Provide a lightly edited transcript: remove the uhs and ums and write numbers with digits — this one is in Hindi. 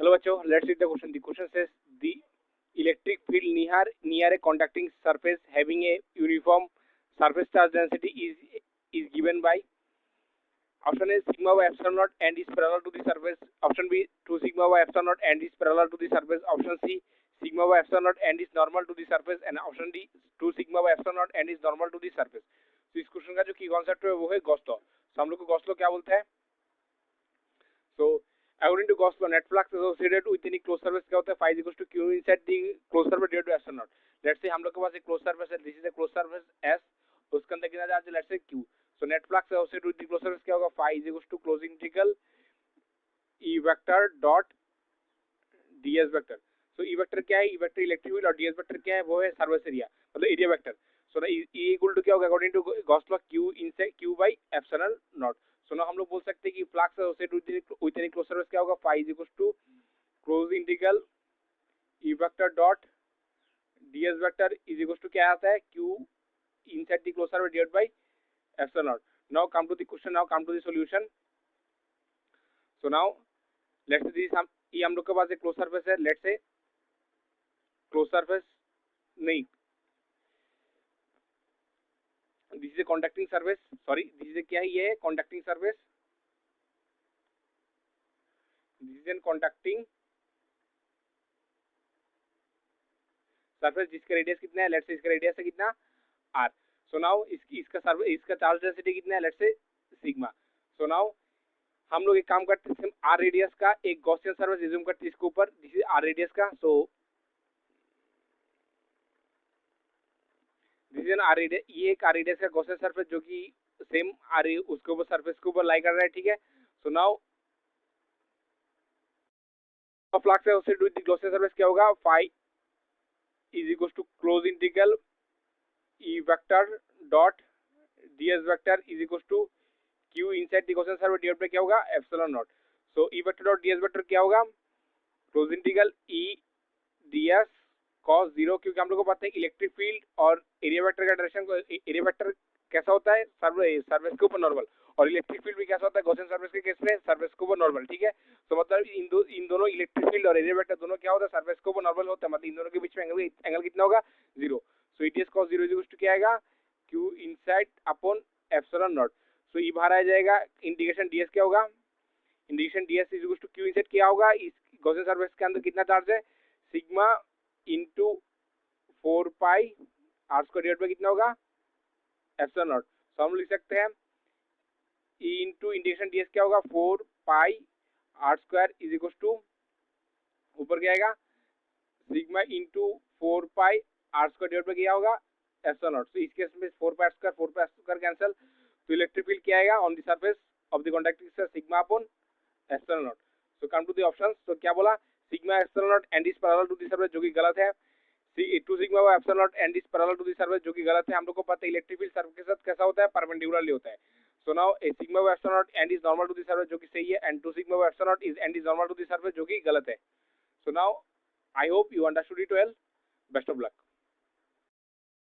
Hello बच्चों, let's read the question. The question says the electric field near a conducting surface having a uniform surface charge density is given by option A sigma by epsilon naught and is parallel to the surface. Option B 2 sigma by epsilon naught and is parallel to the surface. Option C sigma by epsilon naught and is normal to the surface. And option D 2 sigma by epsilon naught and is normal to the surface. तो इस क्वेश्चन का जो की कॉन्सेप्ट है वो है गॉस लॉ. तो हम लोग को गॉस लॉ क्या बोलते हैं? So according to Gauss law, net flux associated with any closed surface क्या होता है? Phi is equals to Q inside the closed surface divided by epsilon naught. Let's say हम लोग के पास एक closed surface है, this is a closed surface S, उसके अंदर कितना चार्ज है? Let's say Q. So net flux associated with the closed surface क्या होगा? Phi is equals to closed integral E vector dot ds vector. So E vector क्या है? E vector इलेक्ट्रिक फील्ड और ds vector क्या है? वो है सर्फेस एरिया, मतलब area vector. So E equal to क्या होगा? According to Gauss law, Q inside Q by epsilon naught. So now हम लोग बोल सकते हैं कि flux associated with any closed surface क्या होगा? Phi is equals to closed integral E vector dot ds vector is equals to क्या आता है? Q inside the closed surface divided by epsilon naught. Now come to the question. Now come to the solution. So now let's say this ये हम लोग के पास एक क्लोज सरफेस है. लेट्स से क्लोज सरफेस नहीं, this is a conducting surface. Sorry, this is क्या है? ये है conducting surface. This is N conducting surface जिसका रेडियस कितना है? लेट्स से इसका रेडियस है कितना? r. सो नाउ इसका चार्ज डेंसिटी कितना है? Let's say sigma. So now हम लोग एक काम करते हैं, आर रेडियस का एक गॉसियन सरफेस रिज्यूम करते हैं इसके ऊपर. दिस इज आर रेडियस का. So this is an r radius. ये एक आर रेडियस का गॉसियन सरफेस जो कि सेम आर उसके ऊपर सरफेस के ऊपर लाई कर रहा है. ठीक है. सो नाउ फ्लक्स है उससे विद द गॉसियन सरफेस क्या होगा? Phi is equal to close integral e vector dot ds vector is equal to Q inside the Gaussian surface divided by क्या होगा? Epsilon not. So E vector dot ds vector क्या होगा? Close integral E ds cos 0, क्योंकि हम लोग को पता है इलेक्ट्रिक फील्ड और एरिया वेक्टर का डायरेक्शन को, एरिया वेक्टर कैसा होता है? सरफेस के ऊपर नॉर्मल, और इलेक्ट्रिक फील्ड भी कैसा होता है गॉसियन सरफेस के केस में? सरफेस के ऊपर नॉर्मल. ठीक है. तो मतलब इन दोनों इलेक्ट्रिक फील्ड और एरिया वेक्टर दोनों क्या होता है? सरफेस के ऊपर नॉर्मल होता है. मतलब इन दोनों के बीच में एंगल कितना होगा? 0. So E ds cos 0 is equal to क्या आएगा? Q inside upon epsilon not. So E बाहर आ जाएगा. इंटीग्रेशन ds क्या होगा? Integration ds is equal to Q inside क्या होगा? इस गॉसियन सरफेस के अंदर कितना चार्ज है? Sigma into 4 pi r square divide bye कितना होगा? Epsilon not. सो हम लिख सकते हैं E इनटू इंटीग्रेशन ds क्या होगा? 4 pi r square is equal to ऊपर क्या आएगा? Sigma into 4 pi r square divide by क्या होगा? Epsilon nought. तो इस केस में 4 पाई स्क्वायर कैंसिल. तो इलेक्ट्रिक फील्ड क्या आएगा on the surface of the conducting surface? Sigma upon epsilon not. So come to the options. तो क्या बोला? Sigma epsilon nought and is parallel to the surface, जो कि गलत है. 2 sigma by epsilon nought and is parallel to the surface, जो कि गलत है. हम लोग को पता है इलेक्ट्रिक फील्ड सरफेस के साथ कैसा होता है? परपेंडिकुलरली होता है. So now a sigma by epsilon nought and is normal to the surface, जो कि सही है. And 2 sigma by epsilon nought is and is normal to the surface, जो कि गलत है. So now I hope you understood it well. Best of luck.